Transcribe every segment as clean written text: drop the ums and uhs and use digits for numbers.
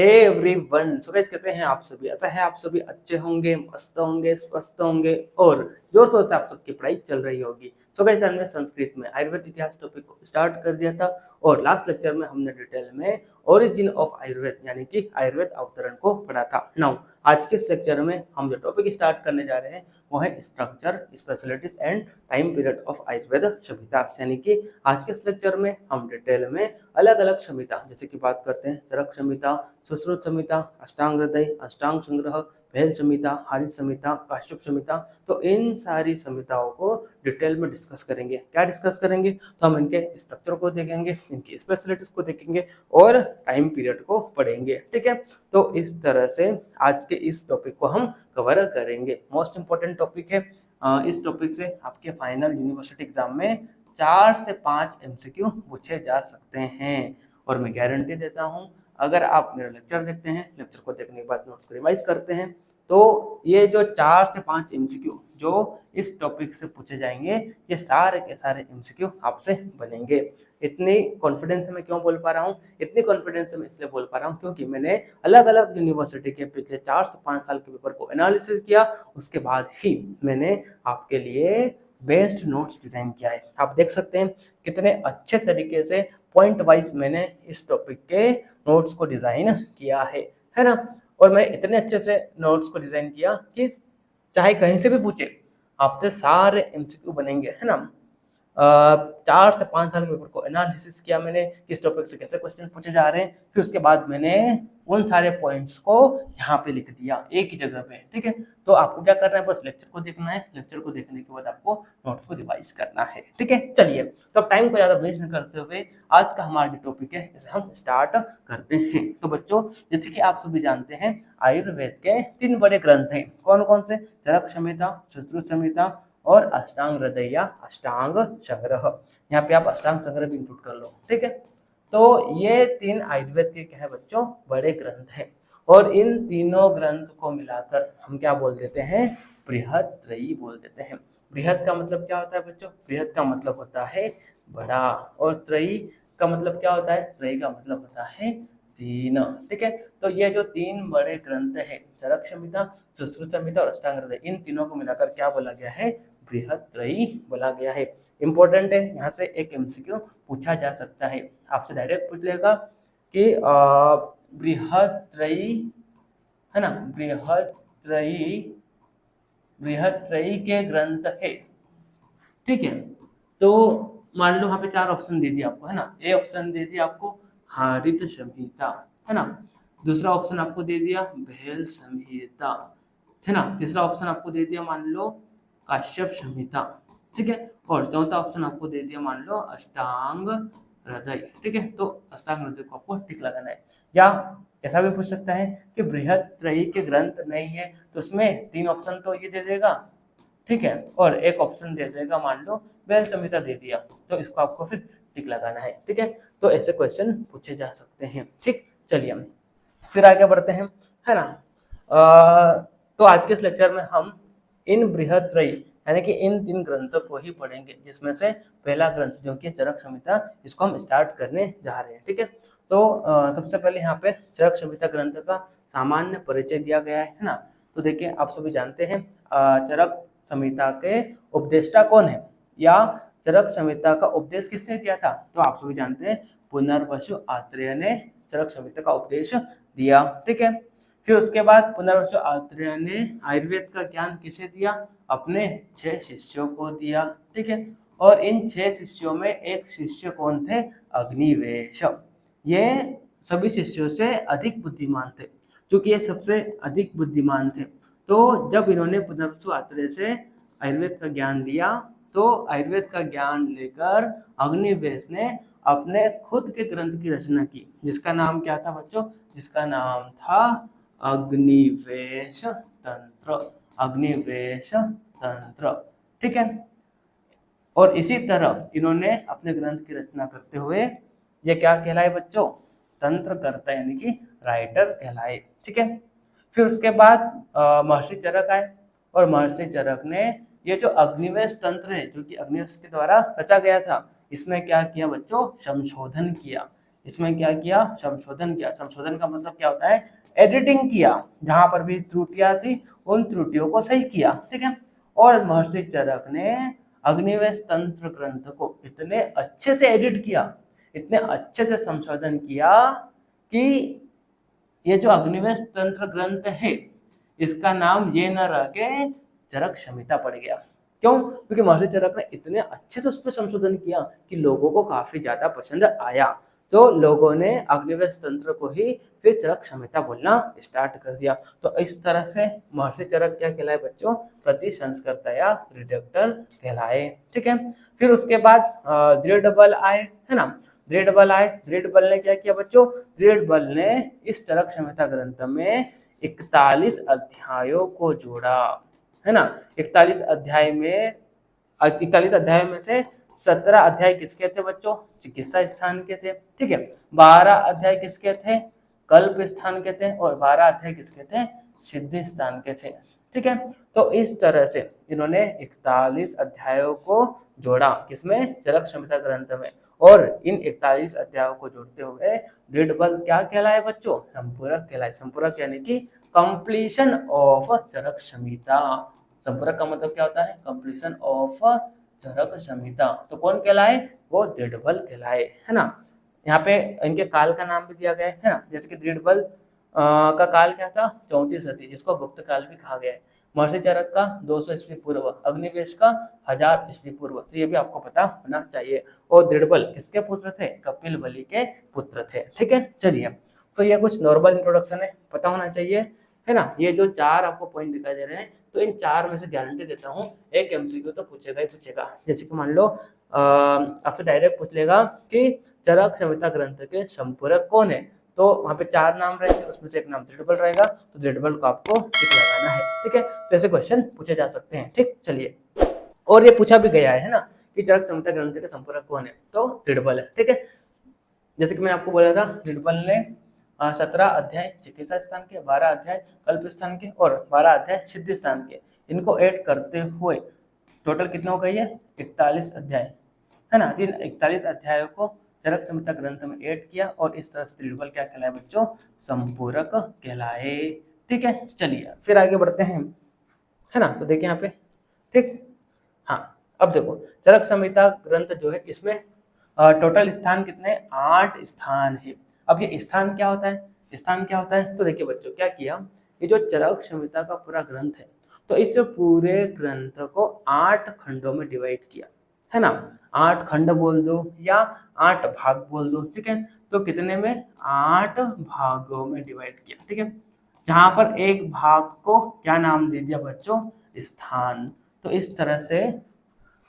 Hey everyone, so guys कैसे हैं आप सभी। ऐसा है आप सभी अच्छे होंगे, मस्त होंगे, स्वस्थ होंगे और जोर शोर से आप सबकी पढ़ाई चल रही होगी। सो गाइस हमने संस्कृत में आयुर्वेद इतिहास टॉपिक को स्टार्ट कर दिया था और लास्ट लेक्चर में हमने डिटेल में ओरिजिन ऑफ आयुर्वेद यानी कि आयुर्वेद अवतरण को पढ़ा था। नाउ आज के इस लेक्चर में हम जो टॉपिक स्टार्ट करने जा रहे हैं वो है structure, specialities and time period of Ayurveda संहिता। यानी कि आज के इस लेक्चर में हम डिटेल में अलग अलग संहिता जैसे कि बात करते हैं चरक संहिता, सुश्रुत संहिता, अष्टांग हृदय, अष्टांग संग्रह, भेल संहिता, हारित संहिता, काश्यप संहिता, तो इन सारी संहिताओं को डिटेल में डिस्कस करेंगे। क्या डिस्कस करेंगे? तो हम इनके स्ट्रक्चर को देखेंगे, इनकी स्पेशलिटीज को देखेंगे और टाइम पीरियड को पढ़ेंगे। ठीक है, तो इस तरह से आज के इस टॉपिक को हम कवर करेंगे। मोस्ट इंपॉर्टेंट टॉपिक है। इस टॉपिक से आपके फाइनल यूनिवर्सिटी एग्जाम में 4 से 5 एमसीक्यू पूछे जा सकते हैं और मैं गारंटी देता हूं अगर आप मेरा लेक्चर देखते हैं, लेक्चर को देखने के बाद नोट्स को रिवाइज करते हैं तो ये जो 4 से 5 एमसीक्यू जो इस टॉपिक से पूछे जाएंगे ये सारे के सारे एमसीक्यू आपसे बनेंगे। इतनी कॉन्फिडेंस से मैं क्यों बोल पा रहा हूँ? इतनी कॉन्फिडेंस से मैं इसलिए बोल पा रहा हूँ क्योंकि मैंने अलग अलग यूनिवर्सिटी के पिछले 4 से 5 साल के पेपर को एनालिसिस किया, उसके बाद ही मैंने आपके लिए बेस्ट नोट्स डिजाइन किया है। आप देख सकते हैं कितने अच्छे तरीके से पॉइंट वाइज मैंने इस टॉपिक के नोट्स को डिजाइन किया है ना। और मैंने इतने अच्छे से नोट्स को डिजाइन किया कि चाहे कहीं से भी पूछे आपसे सारे एमसीक्यू बनेंगे, है ना। 4 से 5 साल के पेपर को एनालिसिस किया मैंने, किस टॉपिक से कैसे क्वेश्चन पूछे जा रहे हैं, फिर उसके बाद मैंने उन सारे पॉइंट्स को यहाँ पे लिख दिया एक ही जगह पे। ठीक है, तो आपको क्या करना है, बस लेक्चर को देखना है, लेक्चर को देखने के बाद आपको नोट्स को रिवाइज करना है। ठीक है, चलिए तो अब टाइम को ज्यादा वेस्ट नहीं करते हुए आज का हमारा जो टॉपिक है इसे हम स्टार्ट करते हैं। तो बच्चों जैसे कि आप सभी जानते हैं आयुर्वेद के 3 बड़े ग्रंथ हैं। कौन कौन से? चरक संहिता, सुश्रुत संहिता और अष्टांग हृदय या अष्टांग संग्रह। यहाँ पे आप अष्टांग संग्रह भी इंक्लूड कर लो। ठीक है, तो ये 3 आयुर्वेद के क्या है बच्चों, बड़े ग्रंथ हैं और इन तीनों ग्रंथ को मिलाकर हम क्या बोल देते हैं? बृहत्त्रयी बोल देते हैं। बृहत का मतलब क्या होता है बच्चों? बृहत का मतलब होता है बड़ा और त्रयी का मतलब क्या होता है? त्रयी का मतलब होता है 3। ठीक है, तो ये जो 3 बड़े ग्रंथ है चरक संहिता, सुश्रुत संहिता और अष्टांग हृदय, इन तीनों को मिलाकर क्या बोला गया है? बृहत्त्रयी बोला गया है। इंपॉर्टेंट है, यहाँ से एक एमसीक्यू पूछा जा सकता है, आपसे डायरेक्ट पूछ लेगा कि बृहत्त्रयी है ना, बृहत्त्रयी के ग्रंथ है। ठीक है, तो मान लो यहाँ पे 4 ऑप्शन दे दिया आपको, है ना। ए ऑप्शन दे दिया आपको हारित संहिता, है ना। दूसरा ऑप्शन आपको दे दिया भेल संहिता, है ना। तीसरा ऑप्शन आपको दे दिया मान लो काश्यप संहिता। ठीक है, और चौथा ऑप्शन आपको दे दिया मान लो अष्टांग हृदय। ठीक है, तो अष्टांग हृदय को आपको टिक लगाना है। या ऐसा भी पूछ सकता है कि बृहत्त्रयी के ग्रंथ नहीं है तो उसमें 3 ऑप्शन तो ये दे देगा, ठीक है, और एक ऑप्शन दे देगा मान लो वेल संहिता दे दिया, तो इसको आपको फिर टिक लगाना है। ठीक है, तो ऐसे क्वेश्चन पूछे जा सकते हैं। ठीक, चलिए हम फिर आगे बढ़ते हैं, है ना। तो आज के इस लेक्चर में हम इन बृहत्त्रयी यानी कि इन 3 ग्रंथों को ही पढ़ेंगे, जिसमें से पहला ग्रंथ जो कि चरक संहिता, इसको हम स्टार्ट करने जा रहे हैं। ठीक है, तो सबसे पहले यहाँ पे चरक संहिता ग्रंथ का सामान्य परिचय दिया गया है ना। तो देखिए आप सभी जानते हैं चरक संहिता के उपदेष्टा कौन है या चरक संहिता का उपदेश किसने दिया था? तो आप सभी जानते हैं पुनर्वसु आत्रेय ने चरक संहिता का उपदेश दिया। ठीक है, फिर उसके बाद पुनर्वसु आत्रेय ने आयुर्वेद का ज्ञान किसे दिया? अपने 6 शिष्यों को दिया। ठीक है, और इन 6 शिष्यों में एक शिष्य कौन थे? अग्निवेश। ये सभी शिष्यों से अधिक बुद्धिमान थे, क्योंकि ये सबसे अधिक बुद्धिमान थे। तो जब इन्होंने पुनर्वसु आत्रेय से आयुर्वेद का ज्ञान लिया तो आयुर्वेद का ज्ञान लेकर अग्निवेश ने अपने खुद के ग्रंथ की रचना की, जिसका नाम क्या था बच्चों? जिसका नाम था अग्निवेश तंत्र। अग्निवेश तंत्र, ठीक है। और इसी तरह इन्होंने अपने ग्रंथ की रचना करते हुए ये क्या कहलाए बच्चों? तंत्रकर्ता यानी कि राइटर कहलाए। ठीक है, फिर उसके बाद महर्षि चरक आए और महर्षि चरक ने ये जो अग्निवेश तंत्र है जो कि अग्निवेश के द्वारा रचा गया था, इसमें क्या किया बच्चों? संशोधन किया। इसमें क्या किया, संशोधन किया। संशोधन का मतलब क्या होता है, एडिटिंग किया, जहां पर भी त्रुटियां थी उन त्रुटियों को सही किया, ठीक है। और महर्षि चरक ने अग्निवेश तंत्र ग्रंथ को इतने अच्छे से एडिट किया, इतने अच्छे से संशोधन किया कि ये जो अग्निवेश तंत्र ग्रंथ है इसका नाम ये न रह के चरक संहिता पड़ गया। क्यों? क्योंकि महर्षि चरक ने इतने अच्छे से उस पर संशोधन किया कि लोगों को काफी ज्यादा पसंद आया, तो लोगों ने अग्निवेश तंत्र को ही फिर चरक संहिता बोलना स्टार्ट कर दिया। तो इस तरह से महर्षि चरक क्या कहलाए बच्चों, प्रतिसंस्कर्ता या रिडक्टर कहलाए, ठीक है। फिर उसके बाद दृढ़बल आए, है ना। दृढ़बल आए, दृढ़बल ने क्या किया बच्चों, दृढ़बल ने इस चरक संहिता ग्रंथ में 41 अध्यायों को जोड़ा, है ना। 41 अध्याय में 41 अध्याय में से 17 अध्याय किसके थे बच्चों, चिकित्सा स्थान के थे, ठीक है। 12 अध्याय किसके थे, कल्प स्थान के थे, और 12 अध्याय किसके थे, सिद्धि स्थान के थे, ठीक है। तो इस तरह से इन्होंने 41 अध्यायों को जोड़ा किसमें, चरक संहिता ग्रंथ में। और इन 41 अध्यायों को जोड़ते हुए दृढ़बल क्या कहलाए बच्चों, संपूरक कहलाए। संपूरक यानी कि कंप्लीशन ऑफ चरक संहिता। संपूरक का मतलब क्या होता है, कंप्लीशन ऑफ चरक संहिता। तो कौन कहलाए, वो दृढ़बल कहलाए, है ना। यहाँ पे इनके काल का नाम भी दिया गया है ना, जैसे कि दृढ़बल का काल क्या था, 34 सदी, जिसको गुप्त काल भी कहा गया है। महर्षि चरक का 200 ईस्वी पूर्व, अग्निवेश का 1000 ईस्वी पूर्व, तो ये भी आपको पता होना चाहिए। और दृढ़बल किसके पुत्र थे, कपिल बलि के पुत्र थे, ठीक है। चलिए, तो ये कुछ नॉर्मल इंट्रोडक्शन है, पता होना चाहिए, है ना। ये जो 4 आपको पॉइंट दिखाई दे रहे हैं, तो इन 4 में से गारंटी देता हूँ एक एमसीक्यू तो पूछेगा ही पूछेगा। जैसे कि मान लो आपसे डायरेक्ट पूछ लेगा कि चरक संहिता ग्रंथ के संपूरक कौन है, तो वहाँ पे 4 नाम रहेंगे, उसमें से एक नाम दृढ़बल रहेगा, तो दृढ़बल को आपको टिक लगाना है, ठीक है। तो ऐसे क्वेश्चन पूछे जा सकते हैं, ठीक। चलिए, और ये पूछा भी गया है ना कि चरक संहिता ग्रंथ के संपूरक कौन है, तो दृढ़बल है, ठीक है। जैसे कि मैंने आपको बोला था, दृढ़बल ने 17 अध्याय चिकित्सा स्थान के, 12 अध्याय कल्प स्थान के, और 12 अध्याय सिद्धि स्थान के, इनको ऐड करते हुए टोटल कितना हो गई है, 41 अध्याय, है ना। जिन 41 अध्यायों को चरक संहिता ग्रंथ में ऐड किया, और इस तरह से दृढ़बल क्या कहलाए बच्चों, संपूरक कहलाए, ठीक है। चलिए फिर आगे बढ़ते हैं, है ना। तो देखिए यहाँ पे, ठीक। हाँ, अब देखो चरक संहिता ग्रंथ जो है, इसमें टोटल स्थान कितने, 8 स्थान है। अब ये स्थान क्या होता है, स्थान क्या होता है, तो देखिए बच्चों क्या किया, ये जो चरक संहिता का पूरा ग्रंथ है, तो इस पूरे ग्रंथ को 8 खंडों में डिवाइड किया, है ना। 8 खंड बोल दो या 8 भाग बोल दो, ठीक है। तो कितने में, 8 भागों में डिवाइड किया, ठीक है। जहां पर एक भाग को क्या नाम दे दिया बच्चों, स्थान। तो इस तरह से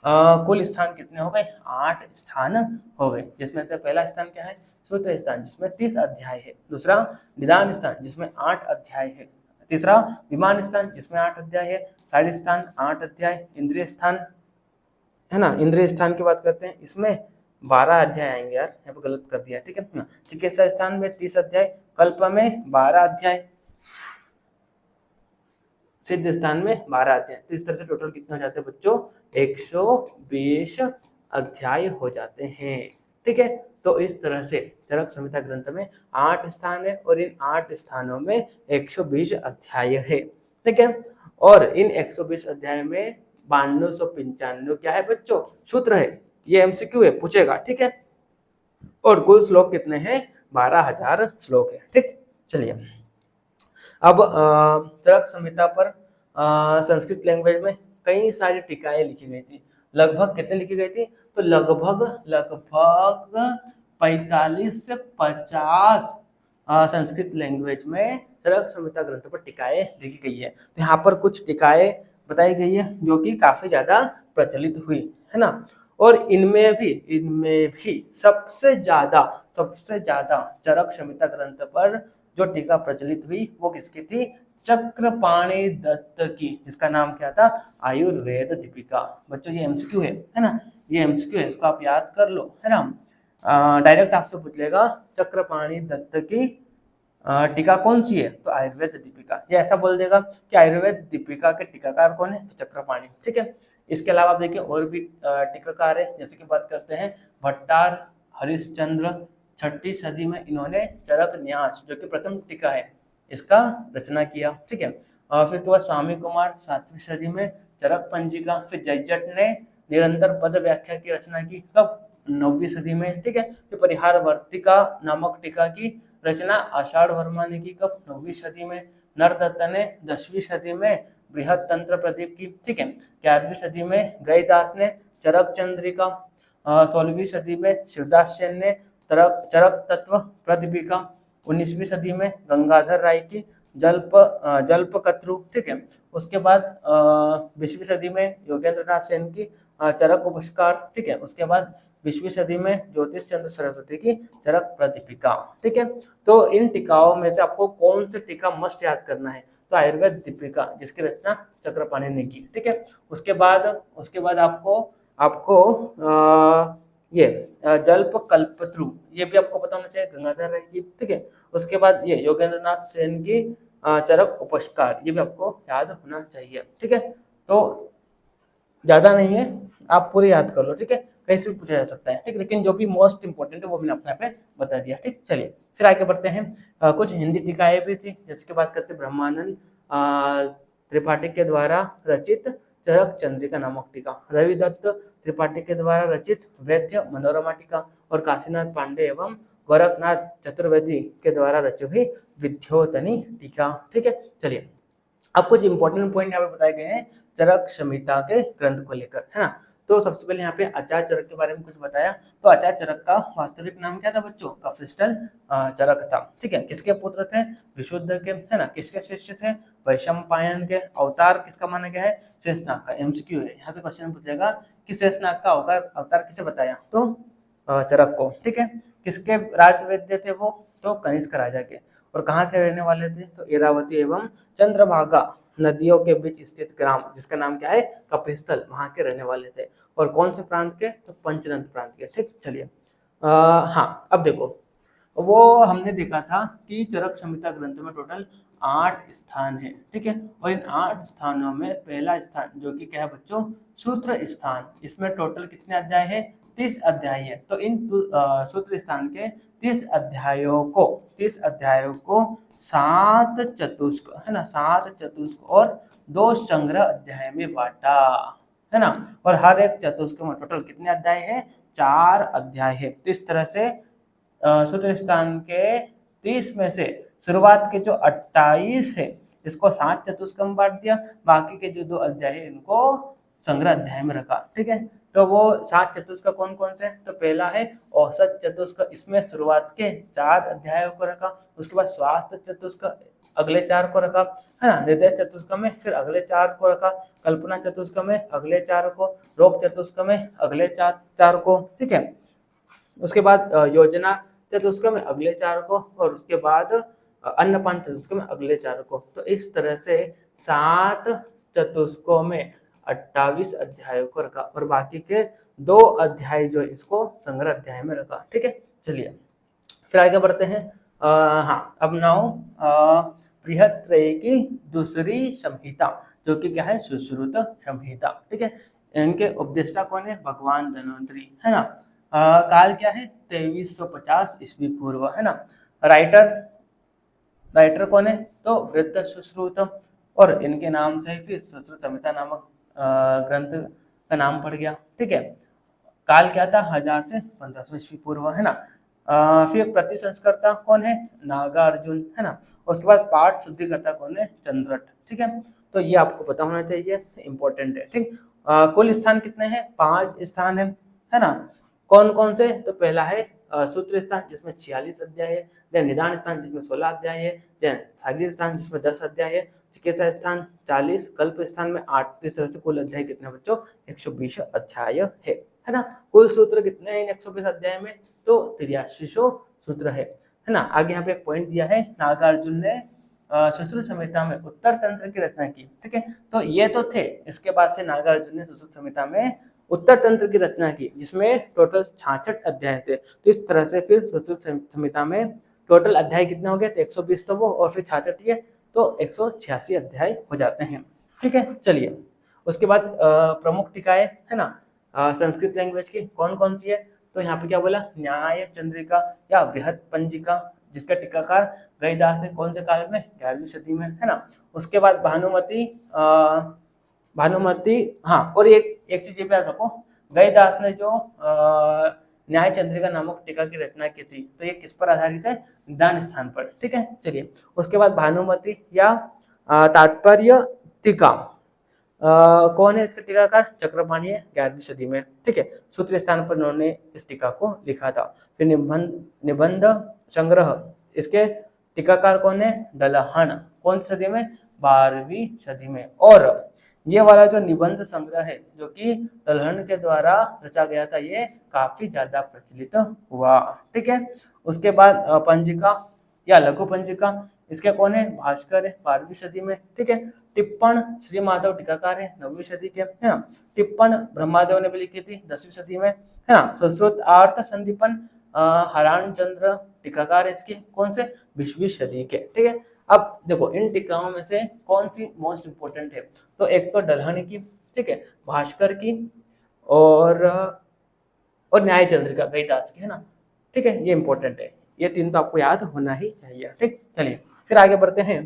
कुल स्थान कितने हो गए, 8 स्थान हो गए, जिसमें से पहला स्थान क्या है, सूत्र स्थान, जिसमें 30 अध्याय है। दूसरा निदान स्थान, जिसमें 8 अध्याय है। तीसरा विमान स्थान, जिसमें 8 अध्याय है। साइड स्थान 8 अध्याय। इंद्रिय स्थान, है ना, इंद्रिय स्थान की बात करते हैं, इसमें 12 अध्याय आएंगे यार, यहाँ पे गलत कर दिया, ठीक है ना। चिकित्सा स्थान में 30 अध्याय, कल्प में 12 अध्याय, सिद्ध स्थान में 12 अध्याय। तो इस तरह से टोटल कितने हो जाते हैं बच्चों, 120 अध्याय हो जाते हैं, ठीक है। तो इस तरह से चरक संहिता ग्रंथ में 8 स्थान है, और इन 8 स्थानों में 120 अध्याय है, ठीक है। और इन 120 अध्याय में 9295 क्या है बच्चों, सूत्र है। ये एमसीक्यू है, पूछेगा, ठीक है। और कुल श्लोक कितने हैं, 12,000 श्लोक है, ठीक। चलिए, अब चरक संहिता पर संस्कृत लैंग्वेज में कई सारी टीकाएं लिखी गई थी। लगभग कितने लिखी गई थी, तो लगभग 45 से 50 संस्कृत लैंग्वेज में चरक संहिता ग्रंथ पर टीकाएं लिखी गई है। तो यहाँ पर कुछ टीकाएं बताई गई है जो कि काफी ज्यादा प्रचलित हुई, है ना। और इनमें भी सबसे ज्यादा चरक संहिता ग्रंथ पर जो टीका प्रचलित हुई वो किसकी थी, चक्रपाणि दत्त की, जिसका नाम क्या था, आयुर्वेद दीपिका। बच्चों ये एमसीक्यू है ना, ये एमसीक्यू है, इसको आप याद कर लो, है ना। डायरेक्ट आपसे पूछ लेगा चक्रपाणि दत्त की टीका कौन सी है, तो आयुर्वेद दीपिका। ये ऐसा बोल देगा कि आयुर्वेद दीपिका के टीकाकार कौन है, तो चक्रपाणि, ठीक है। इसके अलावा आप देखिए और भी टीकाकार है, जैसे कि बात करते हैं भट्टार, हरिश्चंद्र, 6ठी सदी में इन्होंने चरक न्यास जो कि प्रथम टीका है इसका रचना किया। ठीक है, और फिर उसके बाद स्वामी कुमार 7वीं सदी में चरक पंजिका। फिर जज्जट ने निरंतर पद व्याख्या की रचना की, कब? 9वीं सदी में। ठीक है, फिर परिहार वर्तिका नामक टीका की रचना आषाढ़ वर्मा ने की, कब? 9वीं सदी में। नरदत्त ने 10वीं सदी में बृहद तंत्र प्रदीप की। ठीक है, 11वीं सदी में गयदास ने चरक चंद्रिका, 16वीं सदी में शिवदास सेन ने चरक तत्व प्रदीपिका, 19वीं सदी में गंगाधर राय की जल्पकत्रु। ठीक है, उसके बाद 20वीं सदी में योगेंद्र नाथ सेन की चरक उपस्कार। ठीक है, उसके बाद 20वीं सदी में ज्योतिष चंद्र सरस्वती की चरक प्रदीपिका। ठीक है, तो इन टीकाओं में से आपको कौन से टीका मस्ट याद करना है? तो आयुर्वेद दीपिका जिसकी रचना चक्रपाणि ने की। ठीक है, उसके बाद आपको ये जल्प कल्पत्रु ये भी आपको पता होना चाहिए, गंगाधर राय की। ठीक है, उसके बाद ये योगेंद्र नाथ सेन की चरक उपस्कार, ये भी आपको याद होना चाहिए। ठीक है, तो ज्यादा नहीं है, आप पूरे याद कर लो। ठीक है, कहीं से भी पूछा जा सकता है। ठीक, लेकिन जो भी मोस्ट इंपोर्टेंट है वो मैंने अपने पे बता दिया। ठीक, चलिए फिर आगे बढ़ते हैं। कुछ हिंदी टीकाएं भी थी, जिसकी बात करते हैं ब्रह्मानंद त्रिपाठी के द्वारा रचित चरक चंद्रिका नामक टीका, रविदत्त त्रिपाठी के द्वारा रचित वैद्य मनोरमा टीका, और काशीनाथ पांडे एवं गोरखनाथ चतुर्वेदी के द्वारा रची हुई विद्योतनी टीका। ठीक है, चलिए अब कुछ इंपॉर्टेंट पॉइंट यहाँ पे बताए गए हैं चरक संहिता के ग्रंथ को लेकर, है ना। तो सबसे पहले यहाँ पे आचार्य चरक के बारे में कुछ बताया। तो आचार्य चरक का वास्तविक नाम क्या था बच्चों? कपिस्थल चरक था। ठीक है, किसके पुत्र थे? विशुद्ध के, है ना। किसके शिष्य थे? वैशंपायन के। अवतार किसका माना गया है? शेषनाग का। एमसीक्यू है, यहाँ से क्वेश्चन पूछेगा कि शेषनाग का अवतार किसे बताया? तो चरक को। ठीक है, किसके राजवैद्य थे वो? तो कनिष्क राजा के। और कहाँ के रहने वाले थे? तो इरावती एवं चंद्रभागा नदियों के बीच स्थित ग्राम जिसका नाम क्या है? कपिस्थल, वहां के रहने वाले थे। और कौन से प्रांत के? तो पंचनंद प्रांत के। ठीक, चलिए हाँ, अब देखो वो हमने देखा था कि चरक संहिता ग्रंथ में टोटल 8 स्थान है। ठीक है, और इन 8 स्थानों में पहला स्थान जो कि क्या है बच्चों? सूत्र स्थान। इसमें टोटल कितने अध्याय है? 30 अध्याय है। तो इन सूत्र स्थान के 30 अध्यायों को 7 चतुष्क, है ना, 7 चतुष्क और 2 संग्रह अध्याय में बांटा, है ना। और हर एक चतुष्क में टोटल कितने अध्याय है? 4 अध्याय है। तो इस तरह से सूत्र स्थान के 30 में से शुरुआत के जो 28 है इसको 7 चतुष्क में बांट दिया, बाकी के जो 2 अध्याय है इनको संग्रह अध्याय में रखा। ठीक है, तो वो 7 चतुष्क कौन कौन से? तो पहला है औसत चतुष्क, इसमें शुरुआत के 4 अध्यायों को रखा। उसके बाद स्वास्थ्य चतुष्क अगले 4 को रखा, है ना। निर्देश चतुष्क में फिर अगले 4 को रखा, कल्पना चतुष्क में अगले 4 को, रोग चतुष्क में अगले 4 को। ठीक है, उसके बाद योजना चतुष्क में अगले 4 को, और उसके बाद अन्नपान चतुष्क में अगले 4 को। तो इस तरह से 7 चतुष्कों में 28 अध्यायों को रखा, और बाकी के 2 अध्याय जो इसको संग्रह अध्याय में रखा। ठीक है, चलिए फिर आगे बढ़ते हैं। हाँ, अब नाउ बृहत्त्रयी की दूसरी संहिता जो कि क्या है? सुश्रुत संहिता। ठीक है, इनके उपदेष्टा कौन है? भगवान धन्वंतरी, है ना। काल क्या है? 2350 ईस्वी पूर्व, है ना। राइटर कौन है? तो वृद्ध सुश्रुत, और इनके नाम से फिर सुश्रुत संहिता नामक ग्रंथ का नाम पड़ गया। ठीक है, काल क्या था? 1000 से 1500 ईस्वी पूर्व, है ना। फिर प्रतिसंस्कर्ता कौन है? नागार्जुन, है ना। उसके बाद पाठ शुद्धिकर्ता कौन है? चंद्रट। ठीक है, तो ये आपको पता होना चाहिए, इंपॉर्टेंट है। ठीक, कुल स्थान कितने हैं? 5 स्थान है ना। कौन कौन से? तो पहला है सूत्र स्थान जिसमें 46 अध्याय है, देन निदान स्थान जिसमें 16 अध्याय है, देन सागिर स्थान जिसमें 10 अध्याय है, चिकित्सा स्थान 40, कल्प स्थान में 8। इस तरह से कुल अध्याय कितने बच्चों? 120 अध्याय है ना। कुल सूत्र कितने हैं इन 120 अध्याय में? तो 8300 सूत्र है ना। आगे यहाँ पे एक पॉइंट दिया है, नागार्जुन ने सुश्रुत संहिता में उत्तर तंत्र की रचना की। ठीक है, तो ये तो थे, इसके बाद से नागार्जुन ने सुश्रुत संहिता में उत्तर तंत्र की रचना की जिसमें टोटल 66 अध्याय थे। तो इस तरह से फिर सुश्रुत संहिता में टोटल अध्याय कितने हो गए? तो 120 तो वो, और फिर 66 ये, तो 186 अध्याय हो जाते हैं। ठीक है, चलिए उसके बाद प्रमुख टीकाएं, है ना, संस्कृत लैंग्वेज की कौन कौन सी है? तो यहाँ पे क्या बोला, न्याय चंद्रिका या बृहद पंजिका, जिसका टीकाकार गईदास है, कौन से काल में, 11वीं सदी में, है ना। उसके बाद भानुमति, हाँ, और एक एक चीज ये भी याद रखो, गईदास ने जो न्याय चंद्रिका नामक टीका की रचना की थी, तो ये किस पर आधारित है, निदान स्थान पर, ठीक है। चलिए, उसके बाद भानुमति या तात्पर्य टीका, कौन है इसका टीकाकार, चक्रपाणी है, 11वीं सदी में, ठीक है। सूत्र स्थान पर उन्होंने इस टीका को लिखा था। फिर निबंध संग्रह, इसके टीकाकार कौन है, दलहन, कौन सी सदी में, 12वीं सदी में। और ये वाला जो निबंध संग्रह है, जो कि दलहन के द्वारा रचा गया था, ये काफी ज्यादा प्रचलित हुआ, ठीक है। उसके बाद पंजिका या लघु पंजिका, इसके कौन है, भास्कर है, 12वीं सदी में, ठीक है। टिप्पण श्री माधव टीकाकार है, 9वीं सदी के, है ना। टिप्पण ब्रह्मादेव ने भी लिखी थी, 10वीं सदी में, है ना। सुश्रुत आर्थ संदीपन हरान चंद्र टीकाकार है इसकी, कौन से, 20वीं सदी के, ठीक है। अब देखो, इन टीकाओं में से कौन सी मोस्ट इंपोर्टेंट है, तो एक तो दलहन की, ठीक है, भास्कर की, और न्याय चंद्रिका गईदास की, है ना, ठीक है। ये इंपॉर्टेंट है, ये तीन तो आपको याद होना ही चाहिए, ठीक। चलिए, फिर आगे बढ़ते हैं।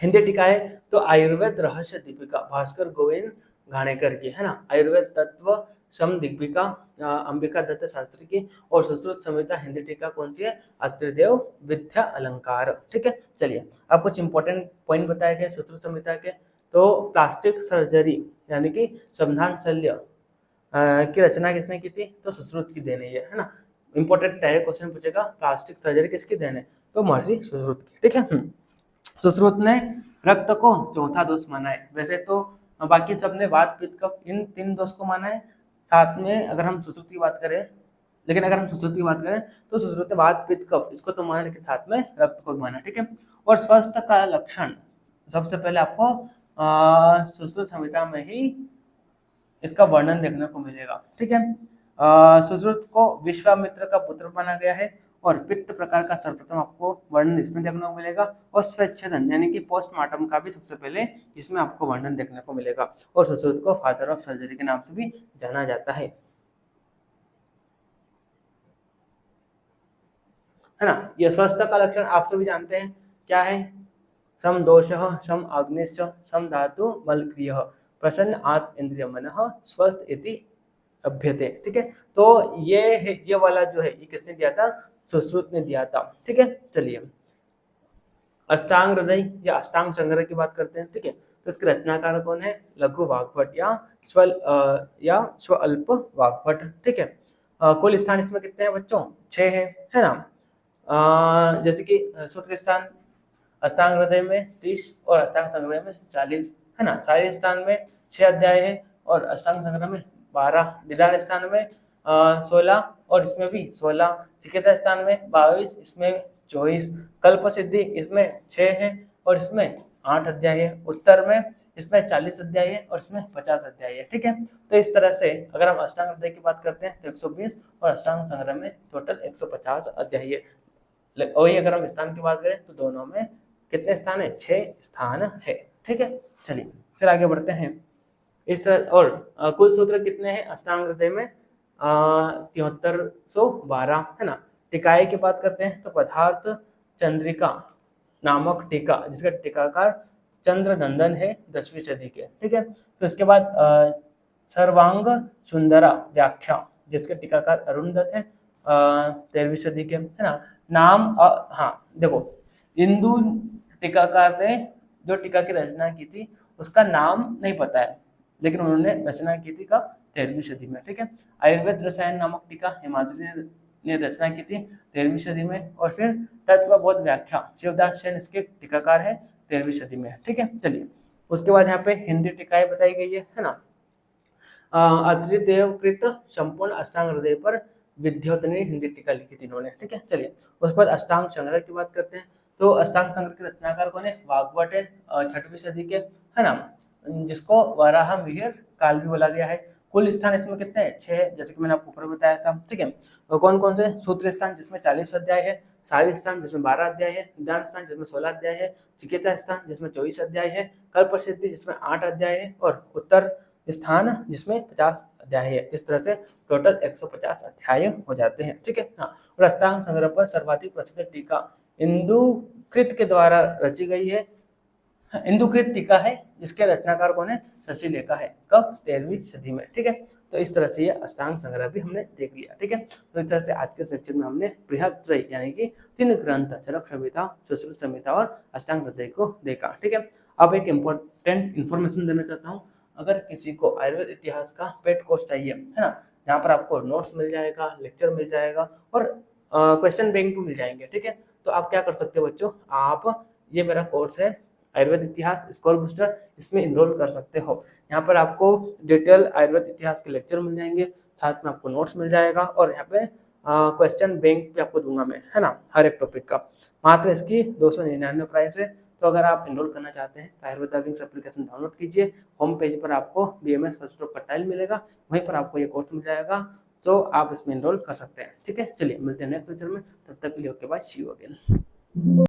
हिंदी टीकाएं, तो आयुर्वेद रहस्य दीपिका भास्कर गोविंद घाणेकर की, है ना। आयुर्वेद तत्व सम दीपिका अंबिका दत्त शास्त्री की, और सुश्रुत संहिता हिंदी टीका कौन सी है, अत्रिदेव विद्या अलंकार, ठीक है। चलिए, अब कुछ इंपॉर्टेंट पॉइंट बताए गए सुश्रुत संहिता के, तो प्लास्टिक सर्जरी यानी कि संविधान शल्य की रचना किसने की थी, तो सुश्रुत की देन है ना। इंपॉर्टेंट डायरेक्ट क्वेश्चन पूछेगा, प्लास्टिक सर्जरी किसकी देन है, तो महर्षि सुश्रुत की, ठीक है। सुश्रुत ने रक्त को चौथा दोष माना है, वैसे तो बाकी सब ने वात पित्त कफ इन 3 दोष को माना है, साथ में अगर हम सुश्रुत की बात करें, लेकिन अगर हम सुश्रुत की बात करें तो सुश्रुत ने वात पित्त कफ इसको तो माना, लेकिन साथ में रक्त को माना, ठीक है। और स्वस्थ का लक्षण, सबसे पहले आपको सुश्रुत संहिता में ही इसका वर्णन देखने को मिलेगा, ठीक है। सुश्रुत को विश्वामित्र का पुत्र माना गया है, और पित्त प्रकार का सर्वप्रथम आपको वर्णन इसमें देखने को मिलेगा, और स्वच्छेदन यानी कि पोस्टमार्टम का भी सबसे पहले इसमें आपको वर्णन देखने को मिलेगा, और सुश्रुत को फादर ऑफ सर्जरी के नाम से भी जाना जाता है ना। यह स्वस्थ का लक्षण आप सभी जानते हैं क्या है, सम दोष सम अग्निश्च सम धातु मलक्रिय प्रसन्न आत्म इंद्रिय मन स्वस्थ इति अभ्यते, ठीक है। तो ये वाला जो है, ये किसने दिया था, सुश्रुत ने दिया था, ठीक है। चलिए, अष्टांग हृदय या अष्टांग संग्रह की बात करते हैं, ठीक है। तो इसके रचनाकार कौन है, लघु वाग्भट या स्वल्प वाग्भट, ठीक है। कुल स्थान इसमें कितने हैं बच्चों, 6 है ना। जैसे कि सूत्र स्थान अष्टांग हृदय में 30 और अष्टांग संग्रह में 40, है ना। सारे स्थान में 6 अध्याय है, और अष्टांग संग्रह में 12, निदान स्थान में 16 और इसमें भी 16, चिकित्सा स्थान में 22, इसमें 24, कल्प सिद्धि इसमें 6 है और इसमें 8 अध्याय है, उत्तर में इसमें 40 अध्याय है और इसमें 50 अध्याय है, ठीक है। तो इस तरह से अगर हम अष्टांग हृदय की बात करते हैं तो 120 और अष्टांग संग्रह में टोटल 150 अध्याय है। वही अगर हम स्थान की बात करें तो दोनों में कितने स्थान है, 6 स्थान है, ठीक है। चलिए, फिर आगे बढ़ते हैं। इस तरह और कुल सूत्र कितने हैं अष्टांग हृदय में, 7312, है ना। टीकाएं की बात करते हैं तो पदार्थ चंद्रिका नामक टीका, जिसका टीकाकार चंद्रनंदन है, 10वीं सदी के, ठीक है। तो इसके बाद सर्वांग सुंदरा व्याख्या, जिसके टीकाकार अरुणदत्त है, 13वीं सदी के, है ना। नाम हाँ देखो, हिंदू टीकाकार ने जो टीका की रचना की थी उसका नाम नहीं पता है, लेकिन उन्होंने रचना की थी कब, 13वीं सदी में, ठीक है। आयुर्वेद रसायन नामक टीका हिमाद्री ने रचना की थी 13वीं सदी में, और फिर तत्वबोध व्याख्या शिवदास सेन इसके टीकाकार है 13वीं सदी में, ठीक है। चलिए, उसके बाद यहाँ पे हिंदी टीकाएं बताई गई है ना। अत्रिदेवकृत संपूर्ण अष्टांग हृदय पर विद्योतनी हिंदी टीका लिखी थी इन्होंने, ठीक है। चलिए, उसके बाद अष्टांग संग्रह की बात करते हैं तो अष्टांग संग्रह के रचनाकार कौन है, वाग्भट है, 6वीं सदी के, है ना, जिसको वराह मिहिर काल भी बोला गया है। कुल स्थान इसमें कितने हैं, 6, जैसे कि मैंने आपको ऊपर बताया था, ठीक है। तो कौन कौन से, सूत्र स्थान जिसमें 40 अध्याय है, सारी स्थान जिसमें 12 अध्याय है, निदान स्थान जिसमें 16 अध्याय है, चिकित्सा स्थान जिसमें 24 अध्याय है, कल्प सिद्धि जिसमें 8 अध्याय है, और उत्तर स्थान जिसमें 50 अध्याय है। इस तरह से टोटल 150 अध्याय हो जाते हैं। ठीक है। हाँ, और अष्टांग संग्रह पर सर्वाधिक प्रसिद्ध टीका इंदुकृत के द्वारा रची गई है। इंदुकृत टीका है जिसके रचनाकार कौन है? शशि लेखा है। कब? 13वीं सदी में। ठीक है। तो इस तरह से ये अष्टांग संग्रह भी हमने देख लिया। ठीक है। तो इस तरह से आज के सेक्शन में हमने बृहत्त्रयी यानी कि 3 ग्रंथ चरक संहिता, सुश्रुत संहिता और अष्टांग हृदय को देखा। ठीक है। अब एक इम्पोर्टेंट इन्फॉर्मेशन देना चाहता हूँ। अगर किसी को आयुर्वेद इतिहास का पेड कोर्स चाहिए, है ना, जहाँ पर आपको नोट्स मिल जाएगा, लेक्चर मिल जाएगा और क्वेश्चन बैंक भी मिल जाएंगे। ठीक है। तो आप क्या कर सकते हो बच्चों, आप ये मेरा कोर्स है आयुर्वेद इतिहास स्कोर बूस्टर, इसमें इनरोल कर सकते हो। यहाँ पर आपको डिटेल आयुर्वेद इतिहास के लेक्चर मिल जाएंगे, साथ में आपको नोट्स मिल जाएगा और यहाँ पे क्वेश्चन बैंक भी आपको दूंगा मैं, है ना, हर एक टॉपिक का। मात्र इसकी 299 प्राइस है। तो अगर आप इनरोल करना चाहते हैं तो आयुर्वेदा विंग्स एप्लीकेशन डाउनलोड कीजिए। होम पेज पर आपको BMS फर्स्ट स्ट्रोक का टाइल मिलेगा, वहीं पर आपको ये कोर्स मिल जाएगा, तो आप इसमें इनरोल कर सकते हैं। ठीक है। चलिए मिलते हैं नेक्स्ट लेक्चर में, तब तक के लिए okay bye, see you again.